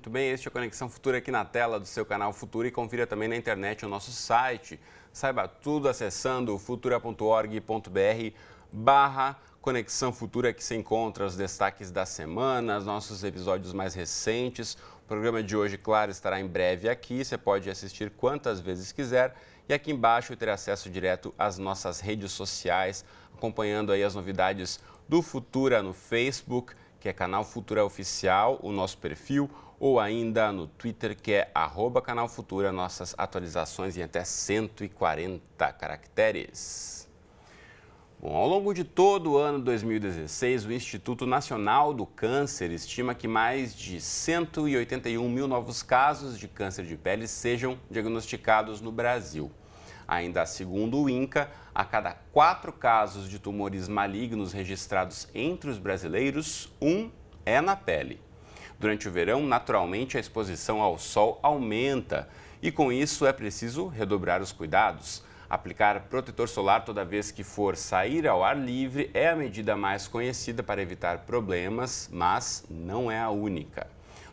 muito bem. Este é o Conexão Futura aqui na tela do seu canal Futura e confira também na internet o nosso site. Saiba tudo acessando futura.org.br/Conexão Futura, que se encontra os destaques da semana, os nossos episódios mais recentes. O programa de hoje, claro, estará em breve aqui. Você pode assistir quantas vezes quiser. E aqui embaixo ter acesso direto às nossas redes sociais, acompanhando aí as novidades do Futura no Facebook, que é canal Futura Oficial, o nosso perfil, ou ainda no Twitter, que é @canal Futura, nossas atualizações em até 140 caracteres. Bom, ao longo de todo o ano 2016, o Instituto Nacional do Câncer estima que mais de 181 mil novos casos de câncer de pele sejam diagnosticados no Brasil. Ainda segundo o INCA, a cada 4 casos de tumores malignos registrados entre os brasileiros, 1 é na pele. Durante o verão, naturalmente, a exposição ao sol aumenta e, com isso, é preciso redobrar os cuidados. Aplicar protetor solar toda vez que for sair ao ar livre é a medida mais conhecida para evitar problemas, mas não é a única.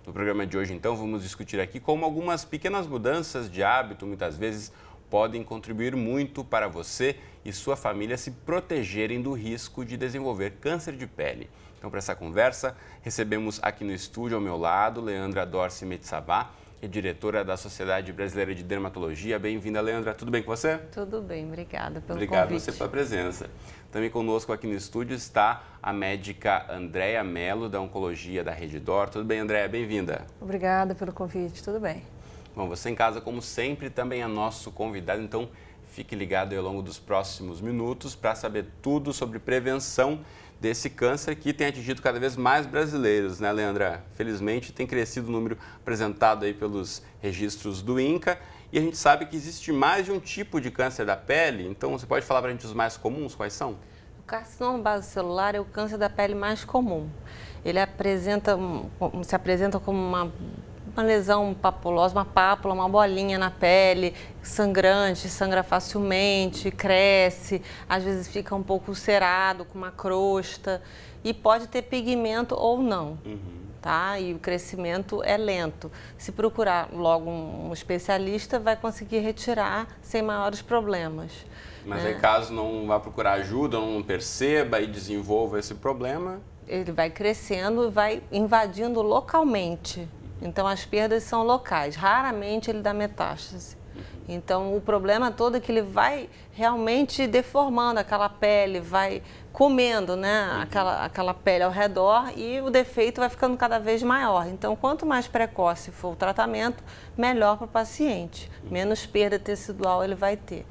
No programa de hoje, então, vamos discutir aqui como algumas pequenas mudanças de hábito, muitas vezes, podem contribuir muito para você e sua família se protegerem do risco de desenvolver câncer de pele. Então, para essa conversa, recebemos aqui no estúdio ao meu lado Leandra Dorce Metsabá, que é diretora da Sociedade Brasileira de Dermatologia. Bem-vinda, Leandra. Tudo bem com você? Tudo bem, obrigada pelo convite. Obrigado você pela presença. Também conosco aqui no estúdio está a médica Andréa Mello, da Oncologia da Rede D'Or. Tudo bem, Andréa? Bem-vinda. Obrigada pelo convite, tudo bem. Bom, você em casa, como sempre, também é nosso convidado, então fique ligado aí ao longo dos próximos minutos para saber tudo sobre prevenção desse câncer que tem atingido cada vez mais brasileiros, né, Leandra? Felizmente tem crescido o número apresentado aí pelos registros do INCA e a gente sabe que existe mais de um tipo de câncer da pele, então você pode falar para a gente os mais comuns, quais são? O carcinoma basocelular é o câncer da pele mais comum. Ele se apresenta como uma lesão papulosa, uma pápula, uma bolinha na pele, sangrante, sangra facilmente, cresce, às vezes fica um pouco ulcerado, com uma crosta e pode ter pigmento ou não, tá? E o crescimento é lento. Se procurar logo um especialista, vai conseguir retirar sem maiores problemas. Mas aí caso não vá procurar ajuda, não perceba e desenvolva esse problema... Ele vai crescendo e vai invadindo localmente. Então, as perdas são locais, raramente ele dá metástase. Então, o problema todo é que ele vai realmente deformando aquela pele, vai comendo, né, aquela pele ao redor e o defeito vai ficando cada vez maior. Então, quanto mais precoce for o tratamento, melhor para o paciente, menos perda tecidual ele vai ter.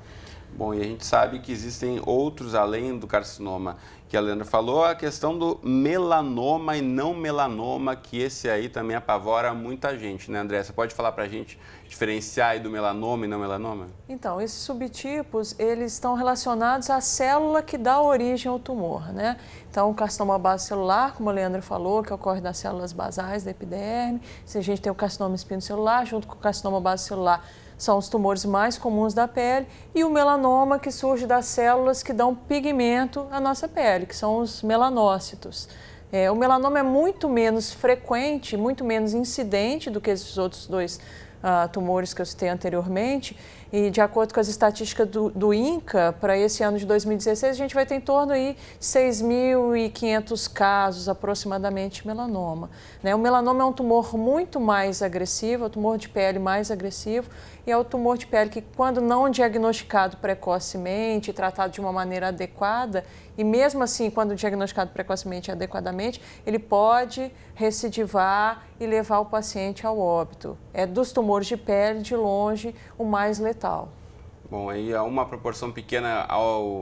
Bom, e a gente sabe que existem outros, além do carcinoma que a Leandra falou, a questão do melanoma e não melanoma, que esse aí também apavora muita gente, né, André? Você pode falar para a gente diferenciar aí do melanoma e não melanoma? Então, esses subtipos, eles estão relacionados à célula que dá origem ao tumor, né? Então, o carcinoma basocelular, como a Leandra falou, que ocorre nas células basais da epiderme. Se a gente tem o carcinoma espinocelular, junto com o carcinoma basocelular, são os tumores mais comuns da pele, e o melanoma, que surge das células que dão pigmento à nossa pele, que são os melanócitos. O melanoma é muito menos frequente, muito menos incidente do que esses outros dois tumores que eu citei anteriormente, e de acordo com as estatísticas do INCA, para esse ano de 2016, a gente vai ter em torno de 6.500 casos aproximadamente de melanoma. O melanoma é um tumor muito mais agressivo, é um tumor de pele mais agressivo, e é o tumor de pele que, quando não diagnosticado precocemente, tratado de uma maneira adequada, e mesmo assim, quando diagnosticado precocemente e adequadamente, ele pode recidivar e levar o paciente ao óbito. É dos tumores de pele, de longe, o mais letal. Bom, aí há uma proporção pequena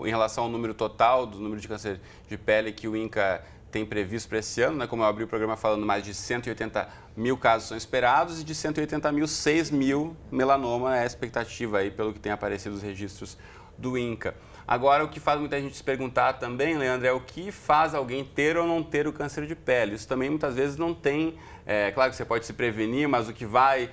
em relação ao número total do número de câncer de pele que o INCA tem previsto para esse ano, né? Como eu abri o programa falando, mais de 180 mil casos são esperados e de 180 mil, 6 mil melanoma é a expectativa aí, pelo que tem aparecido os registros do INCA. Agora, o que faz muita gente se perguntar também, Leandro, é o que faz alguém ter ou não ter o câncer de pele. Isso também muitas vezes não tem, claro que você pode se prevenir, mas o que vai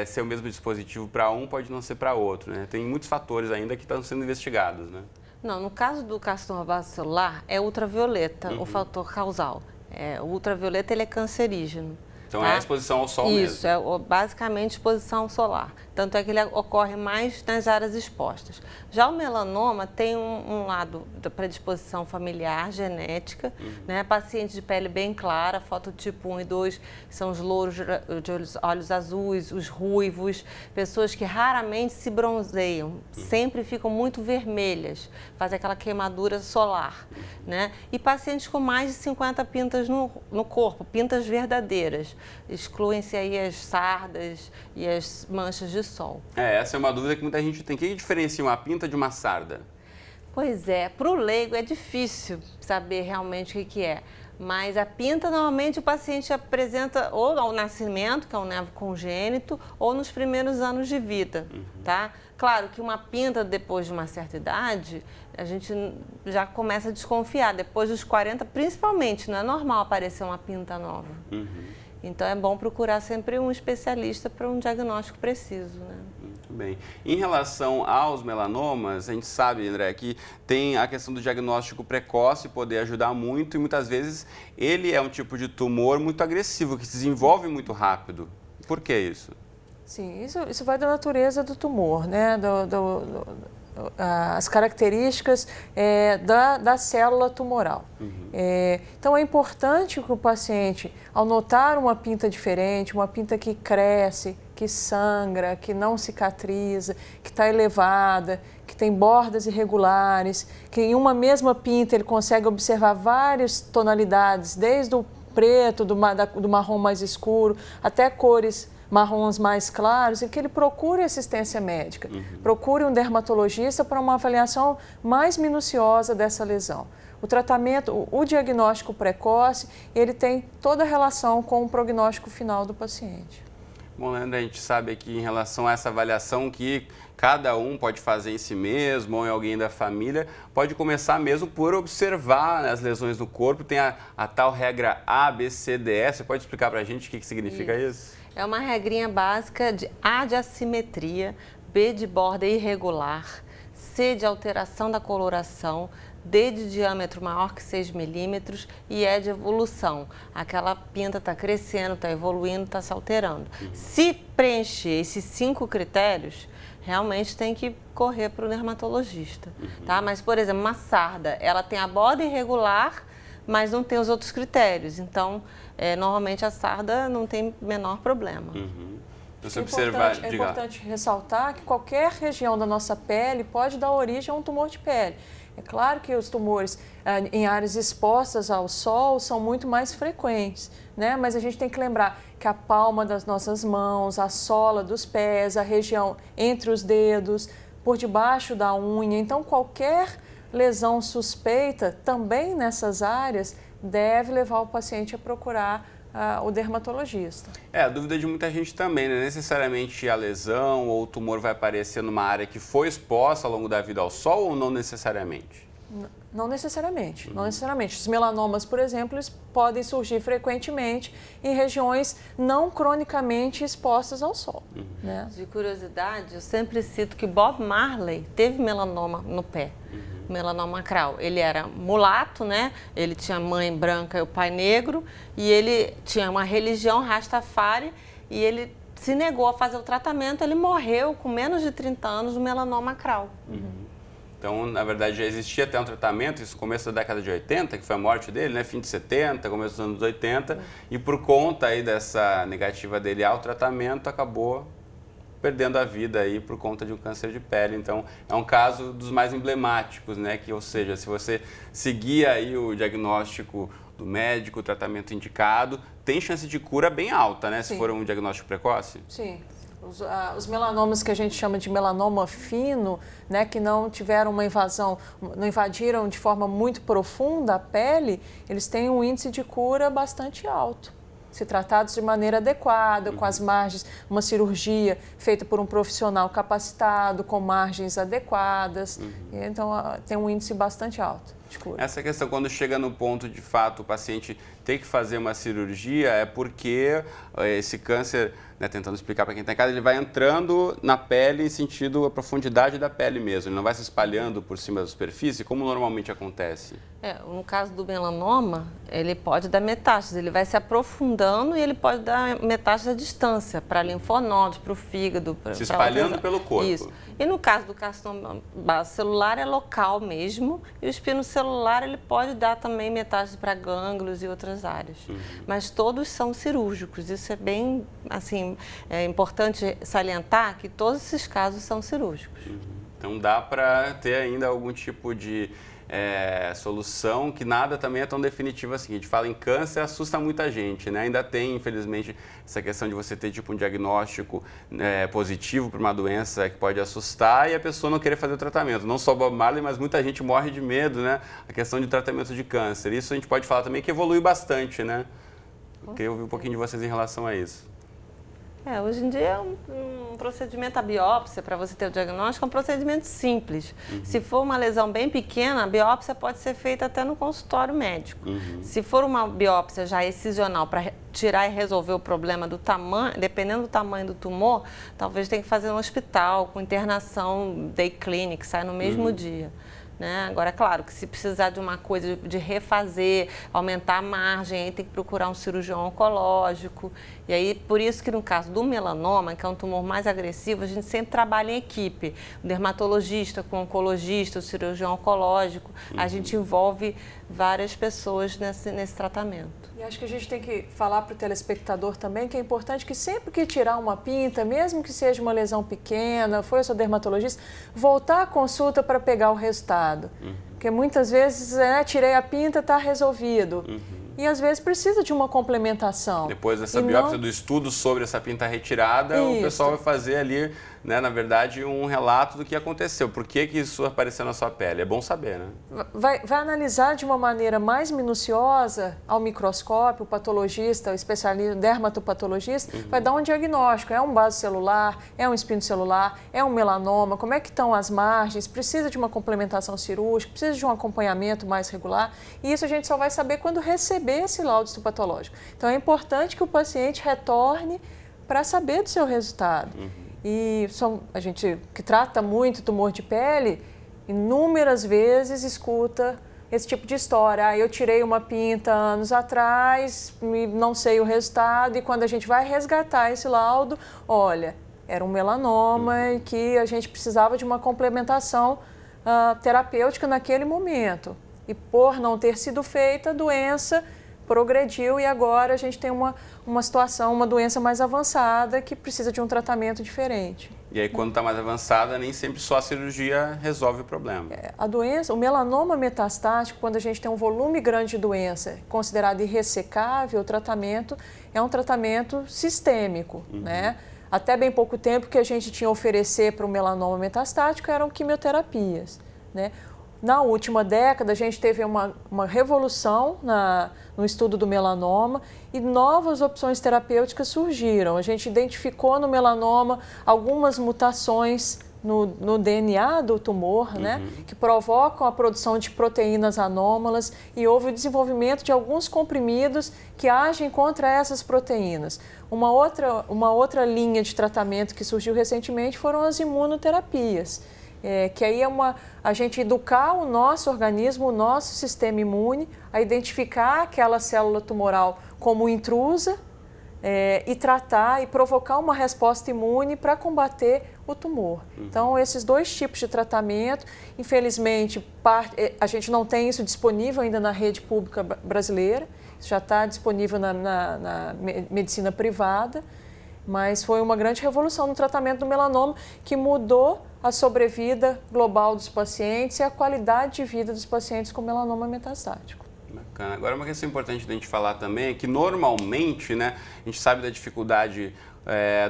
ser o mesmo dispositivo para um pode não ser para outro, né? Tem muitos fatores ainda que estão sendo investigados, né? Não, no caso do carcinoma basocelular, é ultravioleta o fator causal. O ultravioleta ele é cancerígeno. Então tá? é a exposição ao sol mesmo. Isso, é basicamente exposição solar. Tanto é que ele ocorre mais nas áreas expostas. Já o melanoma tem um lado da predisposição familiar, genética, né? Paciente de pele bem clara, fototipo 1 e 2, são os louros de olhos azuis, os ruivos, pessoas que raramente se bronzeiam, sempre ficam muito vermelhas, fazem aquela queimadura solar, né? E pacientes com mais de 50 pintas no corpo, pintas verdadeiras, excluem-se aí as sardas e as manchas de sol. Essa é uma dúvida que muita gente tem. O que diferencia uma pinta de uma sarda? Pois é, para o leigo é difícil saber realmente o que é. Mas a pinta, normalmente, o paciente apresenta ou ao nascimento, que é um nevo congênito, ou nos primeiros anos de vida, tá? Claro que uma pinta depois de uma certa idade, a gente já começa a desconfiar. Depois dos 40, principalmente, não é normal aparecer uma pinta nova. Então, é bom procurar sempre um especialista para um diagnóstico preciso, né? Muito bem. Em relação aos melanomas, a gente sabe, André, que tem a questão do diagnóstico precoce poder ajudar muito e muitas vezes ele é um tipo de tumor muito agressivo, que se desenvolve muito rápido. Por que isso? Sim, isso vai da natureza do tumor, né? As características da célula tumoral. Então, é importante que o paciente, ao notar uma pinta diferente, uma pinta que cresce, que sangra, que não cicatriza, que está elevada, que tem bordas irregulares, que em uma mesma pinta ele consegue observar várias tonalidades, desde o preto, do marrom mais escuro, até cores marrons mais claros, e que ele procure assistência médica, procure um dermatologista para uma avaliação mais minuciosa dessa lesão. O tratamento, o diagnóstico precoce, ele tem toda a relação com o prognóstico final do paciente. Bom, Leandro, a gente sabe aqui em relação a essa avaliação que cada um pode fazer em si mesmo ou em alguém da família, pode começar mesmo por observar as lesões no corpo. Tem a tal regra A, B, C, D, E. Você pode explicar para a gente o que significa isso? É uma regrinha básica de A de assimetria, B de borda irregular, C de alteração da coloração, D de diâmetro maior que 6 milímetros e E de evolução. Aquela pinta está crescendo, está evoluindo, está se alterando. Se preencher esses 5 critérios, realmente tem que correr para o dermatologista, tá? Mas, por exemplo, uma sarda, ela tem a borda irregular, mas não tem os outros critérios. Então, normalmente a sarda não tem menor problema. Você observar, É importante ressaltar que qualquer região da nossa pele pode dar origem a um tumor de pele. É claro que os tumores em áreas expostas ao sol são muito mais frequentes, né? Mas a gente tem que lembrar que a palma das nossas mãos, a sola dos pés, a região entre os dedos, por debaixo da unha, então qualquer lesão suspeita também nessas áreas deve levar o paciente a procurar o dermatologista. A dúvida de muita gente também, né? Necessariamente a lesão ou o tumor vai aparecer numa área que foi exposta ao longo da vida ao sol ou não necessariamente? Não necessariamente, não necessariamente. Os melanomas, por exemplo, eles podem surgir frequentemente em regiões não cronicamente expostas ao sol. Né? De curiosidade, eu sempre cito que Bob Marley teve melanoma no pé. Melanoma acral. Ele era mulato, né? Ele tinha mãe branca e o pai negro, e ele tinha uma religião Rastafari, e ele se negou a fazer o tratamento, ele morreu com menos de 30 anos do melanoma acral. Então, na verdade, já existia até um tratamento, isso no começo da década de 80, que foi a morte dele, né? Fim de 70, começo dos anos 80, e por conta aí dessa negativa dele ao tratamento, acabou perdendo a vida aí por conta de um câncer de pele. Então, é um caso dos mais emblemáticos, né? Que, ou seja, se você seguir aí o diagnóstico do médico, o tratamento indicado, tem chance de cura bem alta, né? Se for um diagnóstico precoce. Sim. Os melanomas que a gente chama de melanoma fino, né, que não tiveram uma invasão, não invadiram de forma muito profunda a pele, eles têm um índice de cura bastante alto. Se tratados de maneira adequada, com as margens, uma cirurgia feita por um profissional capacitado, com margens adequadas. Então, tem um índice bastante alto de cura. Essa questão, quando chega no ponto, de fato, o paciente ter que fazer uma cirurgia, é porque esse câncer né, tentando explicar para quem está em casa, ele vai entrando na pele em sentido a profundidade da pele mesmo, ele não vai se espalhando por cima da superfície, como normalmente acontece. No caso do melanoma, ele pode dar metástase, ele vai se aprofundando e ele pode dar metástase à distância, para linfonodos, para o fígado. Se espalhando pelo corpo. Isso. E no caso do carcinoma base celular, é local mesmo, e o espinocelular ele pode dar também metástase para gânglios e outras áreas. Mas todos são cirúrgicos, isso é bem, assim, é importante salientar que todos esses casos são cirúrgicos. Então dá para ter ainda algum tipo de solução, que nada também é tão definitivo assim. A gente fala em câncer, assusta muita gente, né? Ainda tem, infelizmente, essa questão de você ter tipo um diagnóstico positivo para uma doença que pode assustar e a pessoa não querer fazer o tratamento. Não só Bob Marley, mas muita gente morre de medo, né? A questão de tratamento de câncer. Isso a gente pode falar também que evolui bastante, né? Eu queria ouvir um pouquinho de vocês em relação a isso. Hoje em dia é um procedimento, a biópsia, para você ter o diagnóstico, é um procedimento simples. Se for uma lesão bem pequena, a biópsia pode ser feita até no consultório médico. Se for uma biópsia já excisional para tirar e resolver o problema do tamanho, dependendo do tamanho do tumor, talvez tenha que fazer no hospital, com internação day clinic, sai no mesmo dia. Né? Agora, é claro que se precisar de uma coisa de refazer, aumentar a margem, aí tem que procurar um cirurgião oncológico. E aí, por isso que no caso do melanoma, que é um tumor mais agressivo, a gente sempre trabalha em equipe. O dermatologista com o oncologista, o cirurgião oncológico, a gente envolve várias pessoas nesse tratamento. E acho que a gente tem que falar para o telespectador também que é importante que sempre que tirar uma pinta, mesmo que seja uma lesão pequena, foi ao seu dermatologista, voltar à consulta para pegar o resultado. Porque muitas vezes, tirei a pinta, está resolvido. E às vezes precisa de uma complementação. Depois dessa biópsia do estudo sobre essa pinta retirada, o pessoal vai fazer ali, né, na verdade, um relato do que aconteceu. Por que isso apareceu na sua pele? É bom saber, né? Vai analisar de uma maneira mais minuciosa ao microscópio, o patologista, o especialista, o dermatopatologista, vai dar um diagnóstico. É um base celular, é um espino celular, é um melanoma, como é que estão as margens, precisa de uma complementação cirúrgica, precisa de um acompanhamento mais regular. E isso a gente só vai saber quando receber esse laudo histopatológico. Então é importante que o paciente retorne para saber do seu resultado. E a gente que trata muito tumor de pele, inúmeras vezes escuta esse tipo de história. Eu tirei uma pinta anos atrás, não sei o resultado, e quando a gente vai resgatar esse laudo, olha, era um melanoma e que a gente precisava de uma complementação terapêutica naquele momento. E por não ter sido feita, a doença progrediu e agora a gente tem uma situação, uma doença mais avançada que precisa de um tratamento diferente. E aí, quando está mais avançada, nem sempre só a cirurgia resolve o problema. A doença, o melanoma metastático, quando a gente tem um volume grande de doença considerado irressecável, o tratamento é um tratamento sistêmico, né? Até bem pouco tempo que a gente tinha a oferecer para o melanoma metastático eram quimioterapias, né? Na última década, a gente teve uma revolução no estudo do melanoma e novas opções terapêuticas surgiram. A gente identificou no melanoma algumas mutações no DNA do tumor, né, que provocam a produção de proteínas anômalas e houve o desenvolvimento de alguns comprimidos que agem contra essas proteínas. Uma outra linha de tratamento que surgiu recentemente foram as imunoterapias. Que aí a gente educar o nosso organismo, o nosso sistema imune, a identificar aquela célula tumoral como intrusa e tratar e provocar uma resposta imune para combater o tumor. Então, esses dois tipos de tratamento, infelizmente, a gente não tem isso disponível ainda na rede pública brasileira, isso já está disponível na medicina privada, mas foi uma grande revolução no tratamento do melanoma que mudou a sobrevida global dos pacientes e a qualidade de vida dos pacientes com melanoma metastático. Bacana. Agora, uma questão importante da gente falar também é que, normalmente, né, a gente sabe da dificuldade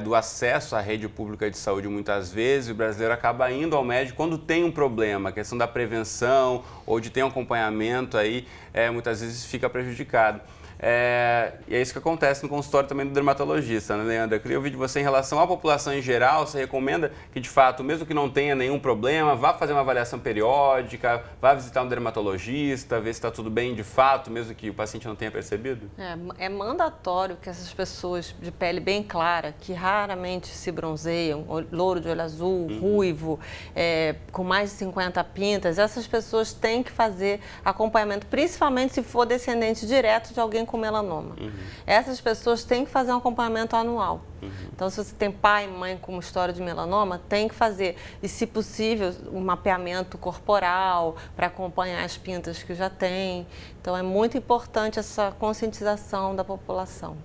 do acesso à rede pública de saúde muitas vezes, o brasileiro acaba indo ao médico quando tem um problema, a questão da prevenção ou de ter um acompanhamento aí, muitas vezes fica prejudicado. E é isso que acontece no consultório também do dermatologista, né, Leandra? Eu queria ouvir de você em relação à população em geral. Você recomenda que, de fato, mesmo que não tenha nenhum problema, vá fazer uma avaliação periódica, vá visitar um dermatologista, ver se está tudo bem de fato, mesmo que o paciente não tenha percebido? É mandatório que essas pessoas de pele bem clara, que raramente se bronzeiam, louro de olho azul, ruivo, com mais de 50 pintas, essas pessoas têm que fazer acompanhamento, principalmente se for descendente direto de alguém com melanoma. Essas pessoas têm que fazer um acompanhamento anual. Então, se você tem pai e mãe com uma história de melanoma, tem que fazer, e se possível, um mapeamento corporal para acompanhar as pintas que já tem. Então, é muito importante essa conscientização da população.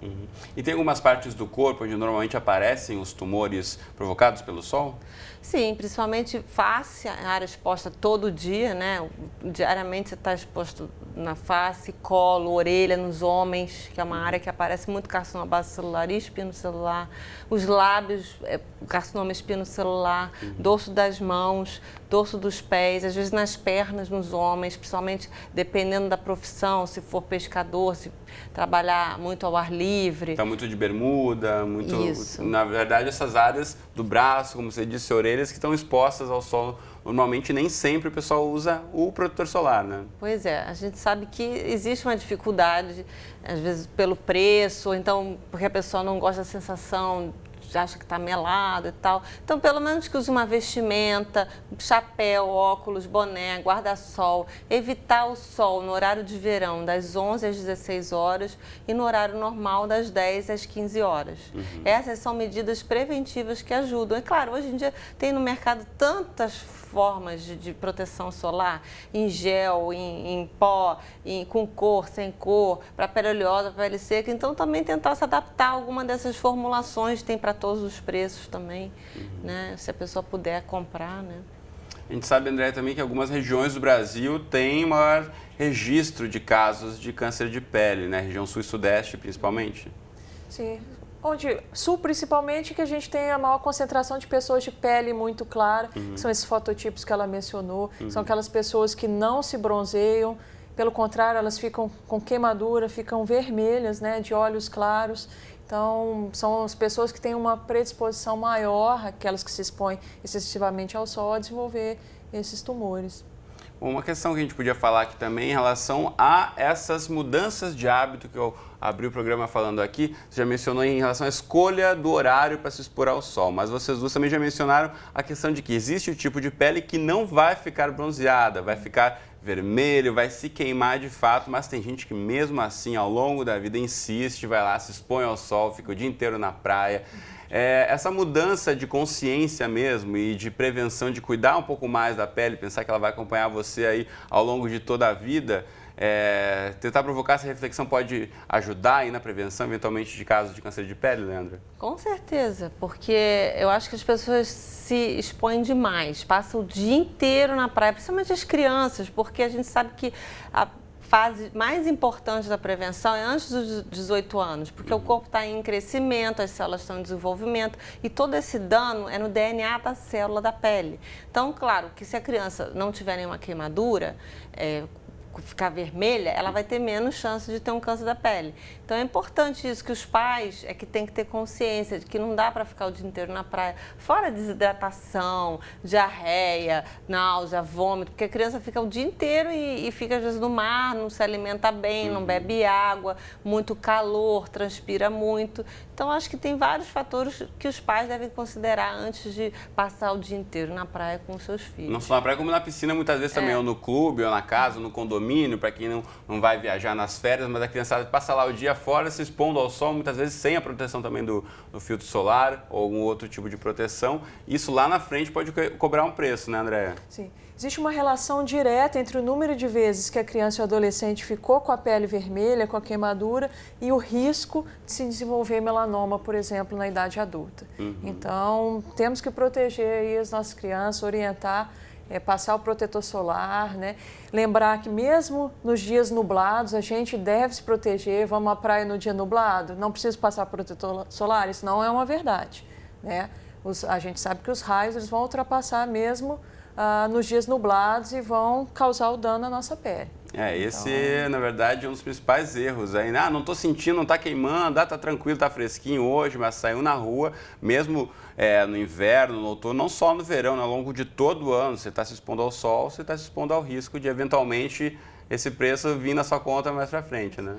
E tem algumas partes do corpo onde normalmente aparecem os tumores provocados pelo sol? Sim, principalmente face, a área exposta todo dia, né? Diariamente você está exposto na face, colo, orelha nos homens, que é uma área que aparece muito carcinoma basocelular e espinocelular. Os lábios, carcinoma espinocelular, dorso das mãos, dorso dos pés, às vezes nas pernas nos homens, principalmente dependendo da profissão, se for pescador, se trabalhar muito ao ar livre. Está muito de bermuda, muito... Isso. Na verdade, essas áreas do braço, como você disse, orelhas, que estão expostas ao sol. Normalmente, nem sempre o pessoal usa o protetor solar, né? Pois é, a gente sabe que existe uma dificuldade, às vezes pelo preço, ou então porque a pessoa não gosta da sensação, acha que está melado e tal. Então, pelo menos que use uma vestimenta, chapéu, óculos, boné, guarda-sol, evitar o sol no horário de verão, das 11 às 16 horas, e no horário normal, das 10 às 15 horas. Essas são medidas preventivas que ajudam. É claro, hoje em dia tem no mercado tantas formas de proteção solar, em gel, em pó, com cor, sem cor, para pele oleosa, para pele seca. Então, também tentar se adaptar a alguma dessas formulações, tem para todos os preços também, né? Se a pessoa puder comprar, né? A gente sabe, André, também que algumas regiões do Brasil têm maior registro de casos de câncer de pele, né? Região sul e sudeste, principalmente. Sim. Sul, principalmente, que a gente tem a maior concentração de pessoas de pele muito clara, que são esses fototipos que ela mencionou, são aquelas pessoas que não se bronzeiam, pelo contrário, elas ficam com queimadura, ficam vermelhas, né, de olhos claros. Então, são as pessoas que têm uma predisposição maior, aquelas que se expõem excessivamente ao sol, a desenvolver esses tumores. Uma questão que a gente podia falar aqui também em relação a essas mudanças de hábito que eu abri o programa falando aqui, você já mencionou em relação à escolha do horário para se expor ao sol, mas vocês duas também já mencionaram a questão de que existe o tipo de pele que não vai ficar bronzeada, vai ficar vermelho, vai se queimar de fato, mas tem gente que mesmo assim ao longo da vida insiste, vai lá, se expõe ao sol, fica o dia inteiro na praia. Essa mudança de consciência mesmo e de prevenção, de cuidar um pouco mais da pele, pensar que ela vai acompanhar você aí ao longo de toda a vida, tentar provocar essa reflexão pode ajudar aí na prevenção, eventualmente, de casos de câncer de pele, Leandra? Com certeza, porque eu acho que as pessoas se expõem demais, passam o dia inteiro na praia, principalmente as crianças, porque a gente sabe que a fase mais importante da prevenção é antes dos 18 anos, porque o corpo está em crescimento, as células estão em desenvolvimento e todo esse dano é no DNA da célula da pele. Então, claro, que se a criança não tiver nenhuma queimadura, ficar vermelha, ela vai ter menos chance de ter um câncer da pele. Então é importante isso, que os pais que tem que ter consciência de que não dá para ficar o dia inteiro na praia, fora desidratação, diarreia, náusea, vômito, porque a criança fica o dia inteiro e fica às vezes no mar, não se alimenta bem, não bebe água, muito calor, transpira muito. Então acho que tem vários fatores que os pais devem considerar antes de passar o dia inteiro na praia com os seus filhos. Não só na praia, como na piscina, muitas vezes também, ou no clube, ou na casa, ou no condomínio, para quem não vai viajar nas férias, mas a criançada passa lá o dia fora, se expondo ao sol, muitas vezes sem a proteção também do filtro solar ou algum outro tipo de proteção. Isso lá na frente pode cobrar um preço, né, Andréa? Sim. Existe uma relação direta entre o número de vezes que a criança ou adolescente ficou com a pele vermelha, com a queimadura, e o risco de se desenvolver melanoma, por exemplo, na idade adulta. Então, temos que proteger aí as nossas crianças, orientar, passar o protetor solar, né? Lembrar que mesmo nos dias nublados a gente deve se proteger. Vamos à praia no dia nublado, não preciso passar protetor solar, isso não é uma verdade, né? A gente sabe que os raios eles vão ultrapassar mesmo nos dias nublados e vão causar o dano à nossa pele. Esse, na verdade, é um dos principais erros. Aí, não estou sentindo, não está queimando, está tranquilo, está fresquinho hoje, mas saiu na rua, mesmo no inverno, no outono, não só no verão, ao longo de todo o ano, você está se expondo ao sol, você está se expondo ao risco de, eventualmente, esse preço vir na sua conta mais para frente, né?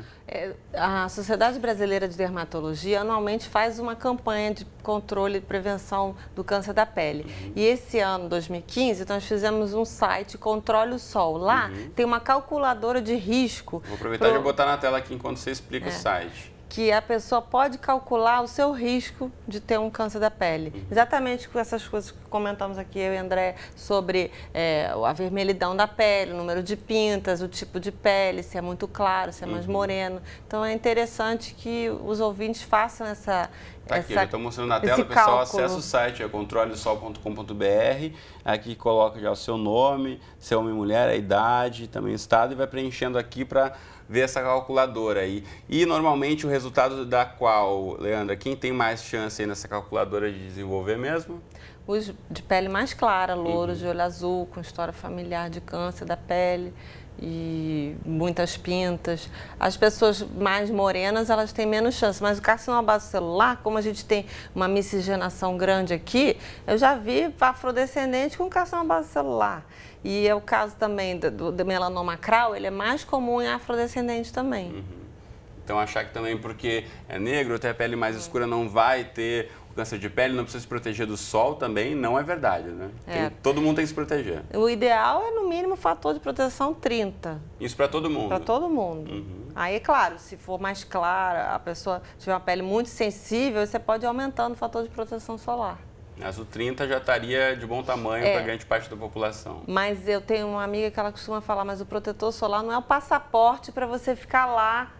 A Sociedade Brasileira de Dermatologia anualmente faz uma campanha de controle e prevenção do câncer da pele. E esse ano, 2015, nós fizemos um site, Controle o Sol. Lá tem uma calculadora de risco. Vou aproveitar e botar na tela aqui enquanto você explica o site. Que a pessoa pode calcular o seu risco de ter um câncer da pele. Exatamente com essas coisas que comentamos aqui, eu e André, sobre a vermelhidão da pele, o número de pintas, o tipo de pele, se é muito claro, se é mais moreno. Então é interessante que os ouvintes façam essa... Tá aqui, eu já estou mostrando na tela, o pessoal acessa o site, controlesol.com.br, aqui coloca já o seu nome, se é homem ou mulher, a idade, também o estado, e vai preenchendo aqui para ver essa calculadora aí. E normalmente o resultado da qual, Leandra, quem tem mais chance aí nessa calculadora de desenvolver mesmo? Os de pele mais clara, louros, de olho azul, com história familiar de câncer da pele e muitas pintas. As pessoas mais morenas, elas têm menos chance, mas o carcinoma basocelular, como a gente tem uma miscigenação grande aqui, eu já vi afrodescendente com carcinoma basocelular. E é o caso também do melanoma acral, ele é mais comum em afrodescendente também. Então achar que também porque é negro, tem a pele mais escura, não vai ter o câncer de pele, não precisa se proteger do sol também, não é verdade, né? Todo mundo tem que se proteger. O ideal é, no mínimo, fator de proteção 30. Isso para todo mundo? Para todo mundo. Aí, é claro, se for mais clara, a pessoa tiver uma pele muito sensível, você pode ir aumentando o fator de proteção solar. Mas o 30 já estaria de bom tamanho para grande parte da população. Mas eu tenho uma amiga que ela costuma falar, mas o protetor solar não é o passaporte para você ficar lá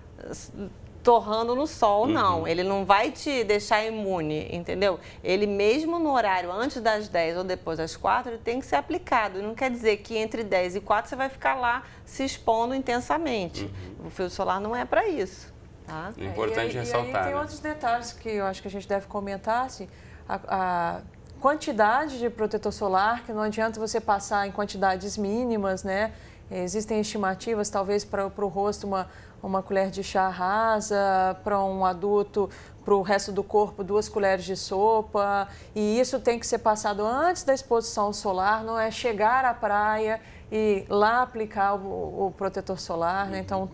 torrando no sol, não. Ele não vai te deixar imune, entendeu? Ele mesmo no horário antes das 10 ou depois das 4, ele tem que ser aplicado. E não quer dizer que entre 10 e 4 você vai ficar lá se expondo intensamente. O filtro solar não é para isso, tá? É importante ressaltar. E aí tem outros detalhes que eu acho que a gente deve comentar, assim, a quantidade de protetor solar, que não adianta você passar em quantidades mínimas, né? Existem estimativas, talvez para o rosto, uma colher de chá rasa, para um adulto, para o resto do corpo, 2 colheres de sopa. E isso tem que ser passado antes da exposição solar, não é chegar à praia e lá aplicar o protetor solar, né? Então,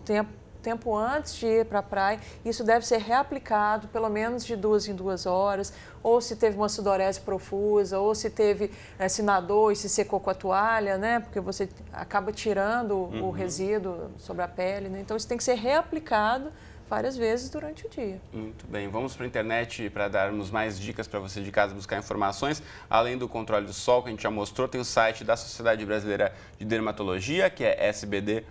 tempo antes de ir para a praia, isso deve ser reaplicado pelo menos de 2 em 2 horas, ou se teve uma sudorese profusa, ou se teve, se nadou e se secou com a toalha, né? Porque você acaba tirando o resíduo sobre a pele, né? Então isso tem que ser reaplicado várias vezes durante o dia. Muito bem, vamos para a internet para darmos mais dicas para você de casa buscar informações. Além do controle do sol que a gente já mostrou, tem o site da Sociedade Brasileira de Dermatologia, que é sbd.org.br,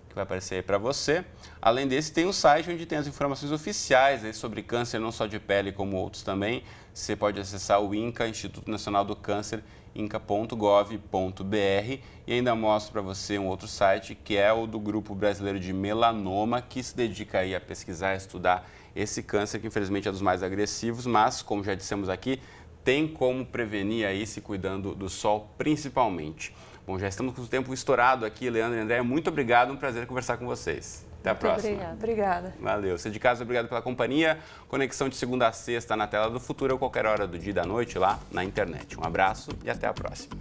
que vai aparecer aí para você. Além desse, tem um site onde tem as informações oficiais aí sobre câncer, não só de pele, como outros também. Você pode acessar o INCA, Instituto Nacional do Câncer, inca.gov.br, e ainda mostro para você um outro site, que é o do Grupo Brasileiro de Melanoma, que se dedica aí a pesquisar, a estudar esse câncer, que infelizmente é dos mais agressivos, mas, como já dissemos aqui, tem como prevenir aí se cuidando do sol, principalmente. Bom, já estamos com o tempo estourado aqui, Leandra e André. Muito obrigado, um prazer conversar com vocês. Até a próxima. Obrigada. Valeu. Você de casa, obrigado pela companhia. Conexão de segunda a sexta na tela do Futuro ou qualquer hora do dia e da noite lá na internet. Um abraço e até a próxima.